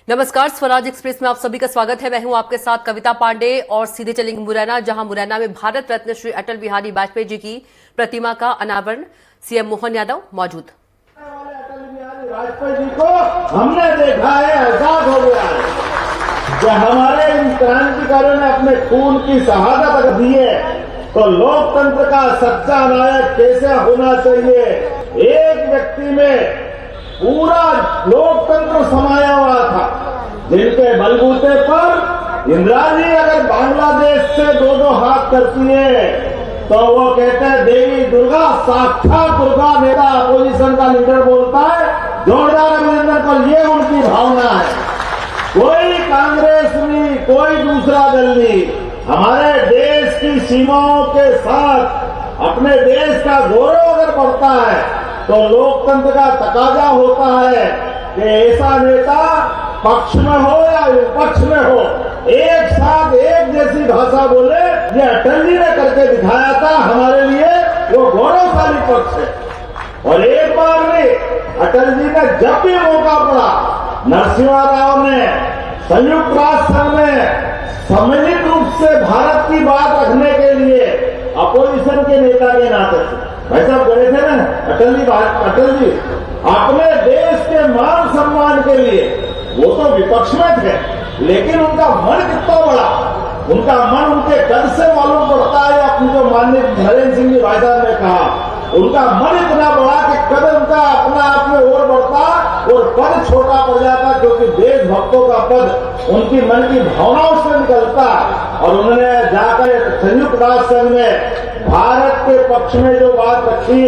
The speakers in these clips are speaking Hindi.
नमस्कार, स्वराज एक्सप्रेस में आप सभी का स्वागत है। मैं हूं आपके साथ कविता पांडे और सीधे चलेंगे मुरैना, जहां मुरैना में भारत रत्न श्री अटल बिहारी वाजपेयी जी की प्रतिमा का अनावरण। सीएम मोहन यादव मौजूद। अटल बिहारी वाजपेयी जी को हमने देखा है, एहसास हो गया है कि हमारे इन क्रांतिकारियों ने अपने खून की शहादत रख दी है, तो लोकतंत्र का सच्चा नायक कैसे होना चाहिए। एक व्यक्ति में पूरा लोकतंत्र समाया हुआ था, जिनके बलबूते पर इंदिरा जी अगर बांग्लादेश से दो हाथ करती है तो वो कहते हैं देवी दुर्गा, साक्षात दुर्गा। नेता अपोजिशन का लीडर बोलता है जोरदार अभिनंदन पर, ये उनकी भावना है। कोई कांग्रेस नहीं, कोई दूसरा दल नहीं, हमारे देश की सीमाओं के साथ अपने देश का गौरव अगर बढ़ता है तो लोकतंत्र का तकाजा होता है कि ऐसा नेता पक्ष में हो या विपक्ष में हो, एक साथ एक जैसी भाषा बोले। ये अटल जी ने करके दिखाया था, हमारे लिए वो गौरवशाली पक्ष है। और एक बार भी अटल जी ने जब भी मौका पड़ा, नरसिम्हा राव ने संयुक्त राष्ट्र संघ में सम्मिलित रूप से भारत की बात रखने के लिए अपोजिशन के नेता के नाते से भाई साहब गए थे ना अटल जी अपने देश के मान सम्मान के लिए। वो तो विपक्ष में थे, लेकिन उनका मन कितना बड़ा, उनका मन उनके कद से मालूम पड़ता है। अपनी जो माननीय नरेंद्र सिंह जी भाई साहब ने कहा, उनका मन इतना बड़ा कि कद उनका अपना आप में और बढ़ता और पद छोटा पड़ जाता, क्योंकि देशभक्तों का पद उनकी मन की भावनाओं से निकलता। और उन्होंने जाकर संयुक्त राष्ट्र संघ में भारत के पक्ष में जो बात रखी,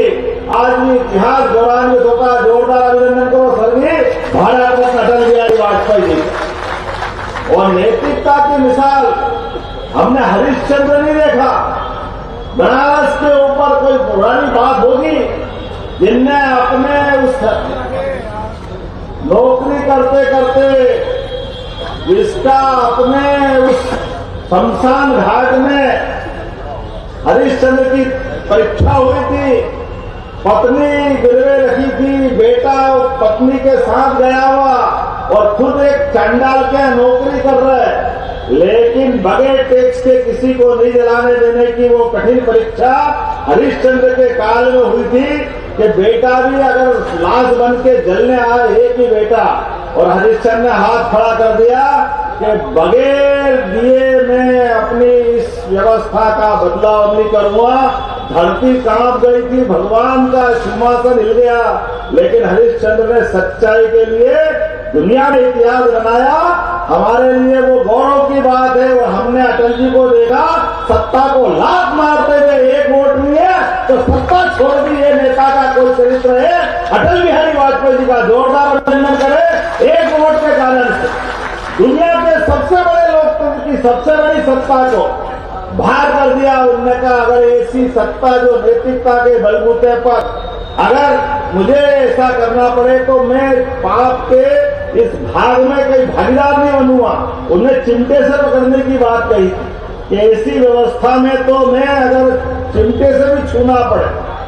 आज भी इतिहास गौरवान्वित होता है। जोरदार अभिनंदन करो स्वर्गीय भारत रत्न अटल बिहारी वाजपेयी जी। और नैतिकता की मिसाल हमने हरिश्चंद्र नहीं देखा। बनारस के ऊपर कोई पुरानी बात होगी, जिनने अपने उस नौकरी करते करते जिसका अपने उस शमशान घाट में हरिश्चंद्र की परीक्षा हुई थी, पत्नी गिरवे रखी थी, बेटा पत्नी के साथ गया हुआ और खुद एक चंडाल के नौकरी कर रहा है, लेकिन बगैर टैक्स के किसी को नहीं जलाने देने की वो कठिन परीक्षा हरिश्चंद्र के काल में हुई थी कि बेटा भी अगर लाश बन के जलने आए, एक ही बेटा। और हरिश्चंद्र ने हाथ खड़ा कर दिया कि बगैर दिए मैं अपनी इस व्यवस्था का बदलाव नहीं करूंगा। धरती कांप गई थी, भगवान का सिंहासन हिल गया, लेकिन हरिश्चंद्र ने सच्चाई के लिए दुनिया में इतिहास बनाया। हमारे लिए वो गौरव की बात है। और हमने अटल जी को देखा सत्ता को लात मारते हुए, एक वोट नहीं है तो सत्ता छोड़ दी। ये नेता का कोई चरित्र है अटल बिहारी वाजपेयी जी का। जोरदार अभिनंदन करें। एक वोट के कारण से दुनिया के सबसे बड़े लोकतंत्र की सबसे बड़ी सत्ता को बाहर कर दिया। उन्होंने कहा अगर ऐसी सत्ता जो नैतिकता के बलबूते पर अगर मुझे ऐसा करना पड़े तो मैं पाप के इस भाग में कहीं भागीदार नहीं बनूंगा। उन्हें चिमटे से पकड़ने की बात कही कि ऐसी व्यवस्था में तो मैं अगर चिमटे से भी छूना पड़े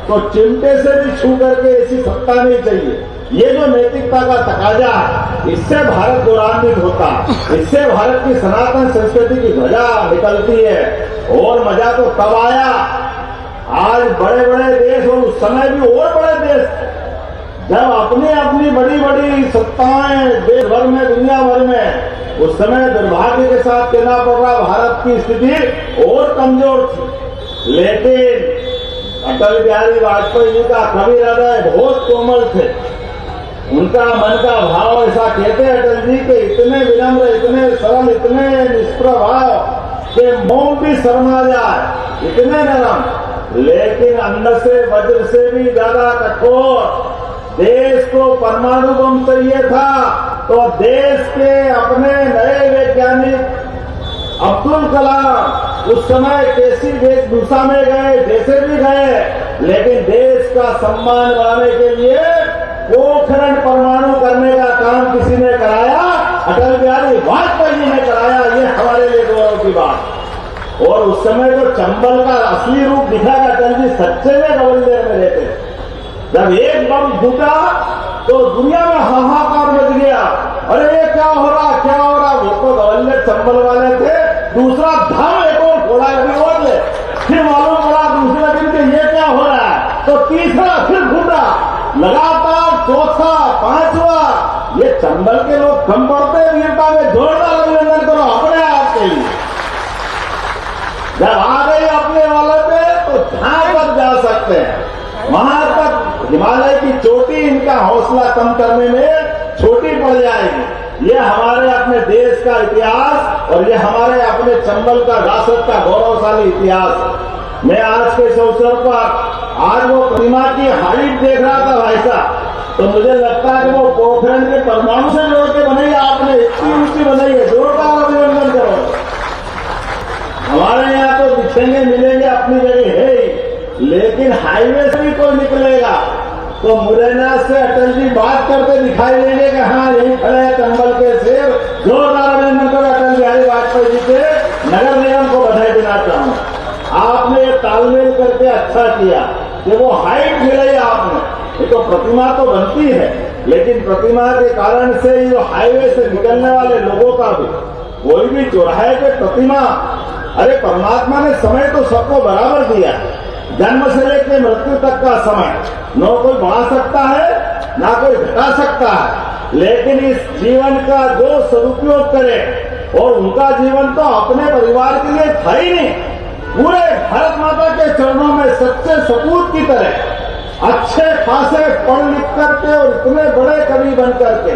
तो चिमटे से भी छू करके ऐसी सत्ता नहीं चाहिए। ये जो नैतिकता का तकाजा है, इससे भारत गौरवान्वित होता है, इससे भारत की सनातन संस्कृति की ध्वजा निकलती है। और मजा तो तब आया, आज बड़े बड़े देश और उस समय भी और बड़े देश जब अपनी अपनी बड़ी बड़ी सत्ताएं देश भर में, दुनिया भर में, उस समय दुर्भाग्य के साथ कहना पड़ रहा भारत की स्थिति और कमजोर थी। लेकिन अटल बिहारी वाजपेयी जी का कवि हृदय बहुत कोमल थे। उनका मन का भाव ऐसा कहते अटल जी के इतने विनम्र, इतने सरल, इतने निष्प्रभाव कि मौन भी शर्मा जाए, इतने नरम, लेकिन अंदर से वज्र से भी ज्यादा कठोर। देश को परमाणु बम चाहिए था तो देश के अपने नए वैज्ञानिक अब्दुल कलाम उस समय कैसी वेशभूषा में गए, जैसे भी गए, लेकिन देश का सम्मान बढ़ाने के लिए पोखरण परमाणु करने का काम किसी ने कराया, अटल बिहारी वाजपेयी जी ने कराया। ये हमारे लिए गौरव की बात। और उस समय जो चंबल का असली रूप दिखा अटल जी सच्चे में गवंडेर में रहते। जब एक बम फूटा तो दुनिया में हाहाकार मच गया, अरे ये क्या हो रहा चंबल वाले थे, दूसरा धम एक और घोड़ा और ले, फिर मालूम पड़ा दूसरे दिन के ये क्या हो रहा है, तो तीसरा फिर घूटा, लगातार चौथा पांचवा। ये चंबल के लोग कम पड़ते हैं वीरता में, जोरदार अभिनंदन करो अपने आप के लिए। जब आ गई अपने वाले पे तो जहां तक जा सकते हैं वहां तक, हिमालय की चोटी इनका हौसला कम करने में छोटी पड़ जाएगी। ये हमारे अपने देश का इतिहास और ये हमारे अपने चंबल का राष्ट्र का गौरवशाली इतिहास। मैं आज के इस अवसर पर आज वो प्रतिमा की हाइट देख रहा था भाई साहब, तो मुझे लगता है कि वो पोखरण के परमाणु से जोड़ के बनाई आपने, इतनी ऊंची बनाई है, जोरदार अभिनंदन करो। हमारे यहाँ तो दिखेंगे मिलेंगे अपनी जगह है ही, लेकिन हाईवे से भी कोई निकलेगा तो मुरैना से अटल जी बात करते दिखाई देंगे कि हाँ यही खड़े हैं चंबल के शेर। जोरदार अभिनंदन करो अटल बिहारी वाजपेयी जी के, नगर निगम को बधाई देना चाहूंगा। आपने तालमेल करके अच्छा किया कि वो हाइट मिलाई आपने। ये तो प्रतिमा तो बनती है, लेकिन प्रतिमा के कारण से जो हाईवे से निकलने वाले लोगों का भी कोई भी चौराहे पे प्रतिमा, अरे परमात्मा ने समय तो सबको बराबर दिया, जन्म से लेकर मृत्यु तक का समय न कोई बढ़ा सकता है ना कोई घटा सकता है, लेकिन इस जीवन का जो सदुपयोग करे, और उनका जीवन तो अपने परिवार के लिए था ही नहीं, पूरे भारत माता के चरणों में सच्चे सपूत की तरह अच्छे खासे पढ़ लिख करके और इतने बड़े कवि बन करके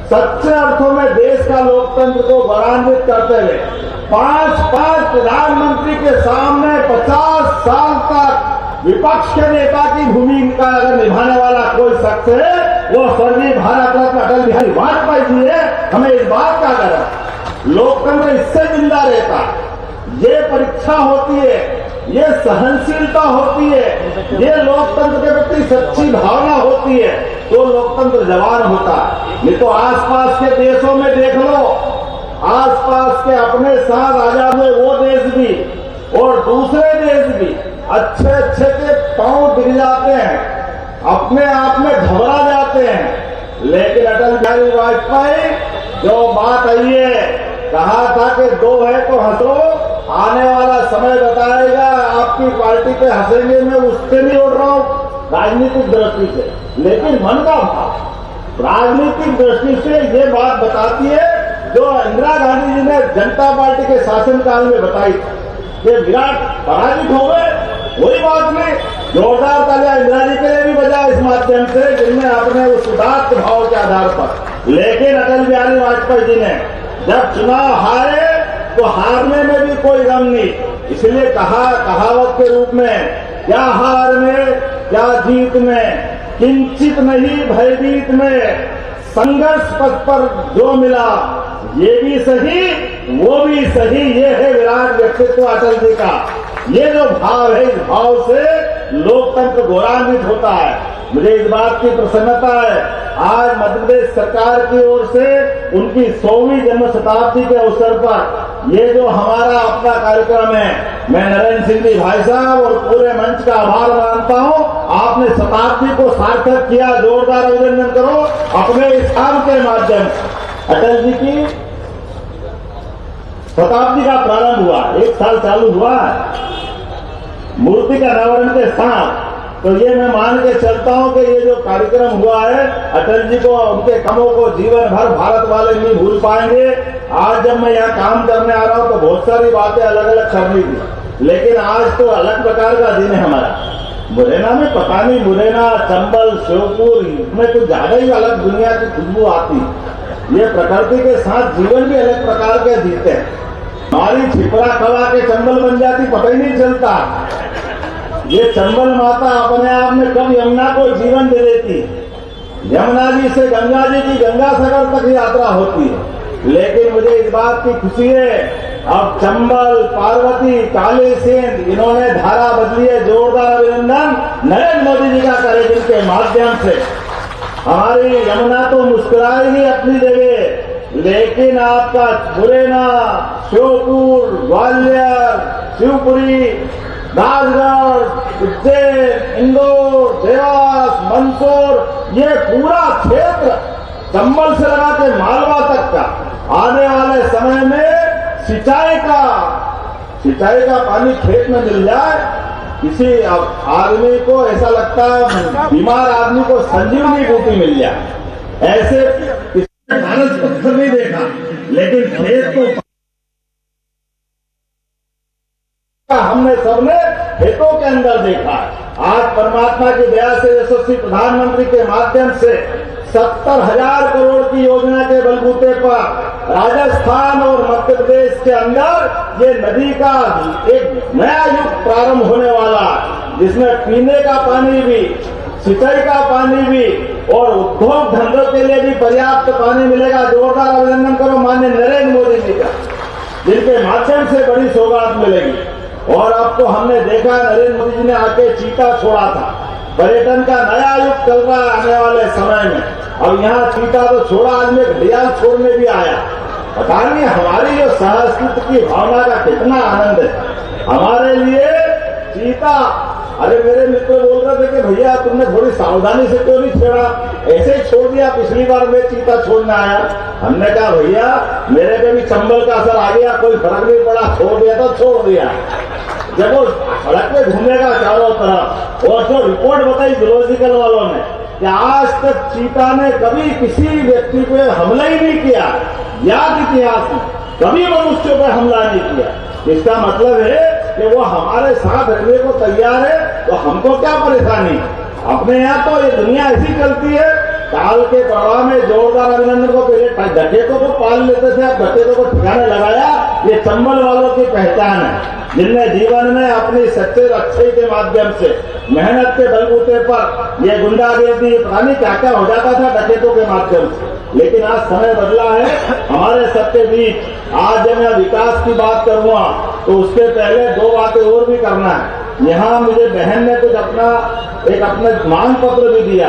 सच्चे अर्थों में देश का लोकतंत्र को गौरवान्वित करते हुए 5 प्रधानमंत्री के सामने 50 साल तक विपक्ष के नेता की भूमिका अगर निभाने वाला कोई शख्स है वो स्वर्गीय भारत रत्न अटल बिहारी वाजपेयी जी है। हमें इस बात का गर्व है, लोकतंत्र इससे जिंदा रहता है, ये परीक्षा होती है, ये सहनशीलता होती है, ये लोकतंत्र के प्रति सच्ची भावना होती है तो लोकतंत्र जवान होता है। नहीं तो आसपास के देशों में देख लो, आसपास के अपने साथ आजाद हुए वो देश भी और दूसरे देश भी अच्छे अच्छे के पांव गिर जाते हैं, अपने आप में घबरा जाते हैं, लेकिन अटल बिहारी वाजपेयी जो बात आई है, कहा था कि 2 है तो हंसो, आने वाला समय बताएगा। आपकी पार्टी पे हंसेंगे, मैं उससे नहीं उड़ रहा हूं राजनीतिक दृष्टि से, लेकिन मन का भाव राजनीतिक दृष्टि से ये बात बताती है जो इंदिरा गांधी जी ने जनता पार्टी के शासनकाल में बताई कि विराट पराजित हो गए, वही बात नहीं। जोरदार तालियां इंदिरा जी के लिए भी बजा इस माध्यम से, जिनने अपने उस उदात्त भाव के आधार पर। लेकिन अटल बिहारी वाजपेयी जी ने जब चुनाव हारे तो हारने में भी कोई गम नहीं, इसलिए कहावत के रूप में, क्या हार में क्या जीत में, किंचित नहीं भयभीत में, संघर्ष पथ पर जो मिला ये भी सही वो भी सही। ये है विराट व्यक्तित्व अटल जी का। ये जो भाव है, इस भाव से लोकतंत्र गौरवान्वित होता है। मुझे इस बात की प्रसन्नता है, आज मध्य प्रदेश सरकार की ओर से उनकी 100वीं जन्म शताब्दी के अवसर पर ये जो हमारा अपना कार्यक्रम है, मैं नरेंद्र सिंह जी भाई साहब और पूरे मंच का आभार मानता हूं। आपने शताब्दी को सार्थक किया, जोरदार अभिनंदन करो अपने इस काम के माध्यम से। अटल जी की शताब्दी का प्रारंभ हुआ, 1 साल चालू हुआ है मूर्ति का अनावरण के साथ, तो ये मैं मान के चलता हूं कि ये जो कार्यक्रम हुआ है, अटल जी को उनके कामों को जीवन भर भारत वाले नहीं भूल पाएंगे। आज जब मैं यहाँ काम करने आ रहा हूं तो बहुत सारी बातें अलग अलग करनी थी, लेकिन आज तो अलग प्रकार का दिन है हमारा। मुरैना में पता नहीं, मुरैना, चंबल, श्योपुर में कुछ ज्यादा ही अलग दुनिया की खुशबू आती। ये प्रकृति के साथ जीवन भी अलग प्रकार के जीते हैं। हमारी छिपरा खवा के चंबल बन जाती, पता ही नहीं चलता। ये चंबल माता अपने आप में कब यमुना को जीवन दे देती, यमुना जी से गंगा जी की गंगा सागर तक यात्रा होती है। लेकिन मुझे इस बात की खुशी है, अब चंबल, पार्वती, काली सिंध, इन्होंने धारा बदली है। जोरदार अभिनंदन नरेंद्र मोदी जी का करे, जिनके माध्यम से हमारी यमुना तो मुस्कुराएगी अपनी जगह, लेकिन आपका मुरैना, श्योपुर, ग्वालियर, शिवपुरी, राजगढ़, उज्जैन, इंदौर, देवास, मंदसौर, ये पूरा क्षेत्र चंबल से लगा के मालवा तक का आने वाले समय में सिंचाई का पानी खेत में मिल जाए, किसी आदमी को ऐसा लगता है, बीमार आदमी को संजीवनी बूटी मिल जाए। ऐसे किसी ने कागज पत्थर नहीं देखा, लेकिन खेत को हमने सबने खेतों के अंदर देखा। आज परमात्मा की दया से यशस्वी प्रधानमंत्री के माध्यम से 70,000 करोड़ की योजना के बलबूते पर राजस्थान और मध्य प्रदेश के अंदर ये नदी का एक नया युग प्रारंभ होने वाला, जिसमें पीने का पानी भी, सिंचाई का पानी भी और उद्योग धंधों के लिए भी पर्याप्त पानी मिलेगा। जोरदार अभिनंदन करो माननीय नरेंद्र मोदी जी का, जिनके माध्यम से बड़ी सौगात मिलेगी। और अब तो हमने देखा नरेंद्र मोदी जी ने आके चीता छोड़ा था, पर्यटन का नया युग चल रहा है आने वाले समय में। अब यहाँ चीता तो छोड़ा, आज में घड़ियाल छोड़ने भी आया। पता नहीं हमारी जो संस्कृति की भावना का कितना आनंद है हमारे लिए चीता। अरे मेरे मित्र बोल रहे थे कि भैया तुमने थोड़ी सावधानी से क्यों नहीं छोड़ा, ऐसे ही छोड़ दिया, पिछली बार मैं चीता छोड़ने आया। हमने कहा भैया मेरे पे भी चंबल का असर आ गया, कोई फर्क नहीं पड़ा, छोड़ दिया तो छोड़ दिया। जब वो सड़क पे घूमेगा चारों तरफ, और जो रिपोर्ट बताई जूलॉजिकल वालों ने कि आज तक चीता ने कभी किसी व्यक्ति पे हमला ही नहीं किया, याद इतिहास में कभी मनुष्यों पे हमला नहीं किया। इसका मतलब है कि वो हमारे साथ रहने को तैयार है, तो हमको क्या परेशानी। अपने यहाँ तो ये दुनिया ऐसी चलती है। काल के प्रवाह में जोरदार अभिनंदन को पहले डकैतों को पाल लेते थे, अब डकैतों को ठिकाने लगाया। ये चंबल वालों की पहचान है, जिनने जीवन में अपनी सच्चे रक्षे के माध्यम से मेहनत के बलबूते पर ये गुंडागर्दी पता नहीं क्या क्या हो जाता था डकैतों के माध्यम से। लेकिन आज समय बदला है हमारे सबके बीच। आज जब मैं विकास की बात करूंगा तो उसके पहले दो बातें और भी करना है। यहाँ मुझे बहन ने कुछ अपना मांग पत्र भी दिया,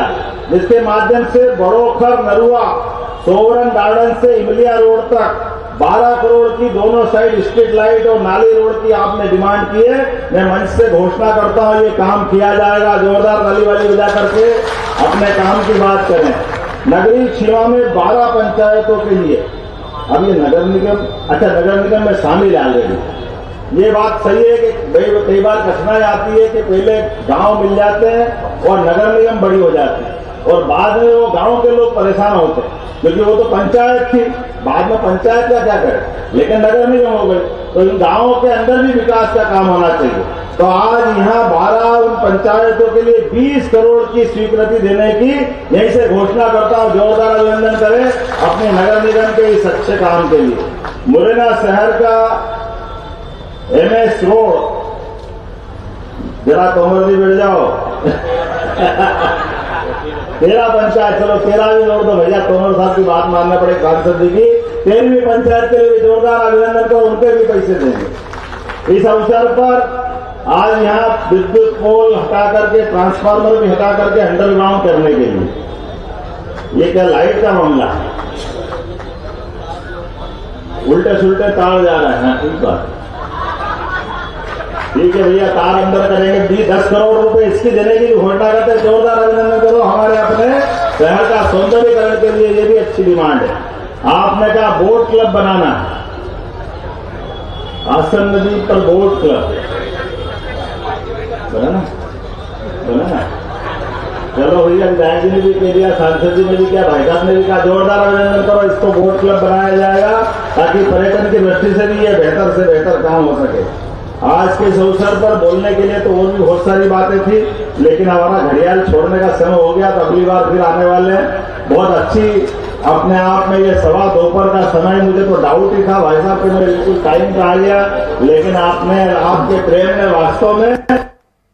जिसके माध्यम से बड़ोखर नरुआ सोवरन गार्डन से इमलिया रोड तक 12 करोड़ की दोनों साइड स्ट्रीट लाइट और नाली रोड की आपने डिमांड की है। मैं मंच से घोषणा करता हूं ये काम किया जाएगा। जोरदार ताली वाली बजा करके अपने काम की बात करें। नगरीय सीमा में 12 पंचायतों के लिए अब ये नगर निगम में शामिल आ गई। ये बात सही है कि कई बार कठिनाई आती है कि पहले गांव मिल जाते हैं और नगर निगम बड़ी हो जाती है, और बाद में वो गांव के लोग परेशान होते हैं, क्योंकि वो तो पंचायत थी, बाद में पंचायत का क्या करे, लेकिन नगर निगम हो गई। तो इन गांवों के अंदर भी विकास का काम होना चाहिए। तो आज यहाँ 12 उन पंचायतों के लिए 20 करोड़ की स्वीकृति देने की यहीं से घोषणा करता हूँ। जोरदार अभिनंदन करें अपने नगर निगम के इस अच्छे काम के लिए। मुरैना शहर का MS रोड, जरा तोमर भी बैठ जाओ 13 पंचायत, चलो 13 भी जोड़ दो भैया, तोमर साहब की बात मानना पड़े सांसद जी की। 13वीं पंचायत के लिए भी जोरदार अभिनंदन करो, उनके भी पैसे देंगे। इस अवसर पर आज यहाँ विद्युत पोल हटा करके, ट्रांसफार्मर भी हटा करके अंडरग्राउंड करने के लिए, ये क्या लाइट का मामला है, उल्टे सुल्टे तार जा रहे हैं। ठीक है भैया, तार अंदर करेंगे। 10 करोड़ रुपए इसकी देने की घोषणा करते हैं। जोरदार अभिनंदन करो हमारे अपने शहर का सौंदर्यीकरण के लिए, ये भी अच्छी डिमांड है। आपने कहा बोट क्लब बनाना, आसन नदी पर बोट क्लब बना ना। चलो भैया, विधायक जी ने भी कह दिया, सांसद जी ने भी किया, भाई साहब ने भी कहा। जोरदार अभिनंदन करो, इसको बोट क्लब बनाया जाएगा ताकि पर्यटन की दृष्टि से भी ये बेहतर से बेहतर काम हो सके। आज के इस अवसर पर बोलने के लिए तो और भी बहुत सारी बातें थी, लेकिन हमारा घड़ियाल छोड़ने का समय हो गया, तो अगली बार फिर आने वाले हैं। बहुत अच्छी अपने आप में ये 2:15 का समय, मुझे तो डाउट ही था भाई साहब कि मेरे बिल्कुल टाइम पे आ गया, लेकिन आपके प्रेम ने वास्तव में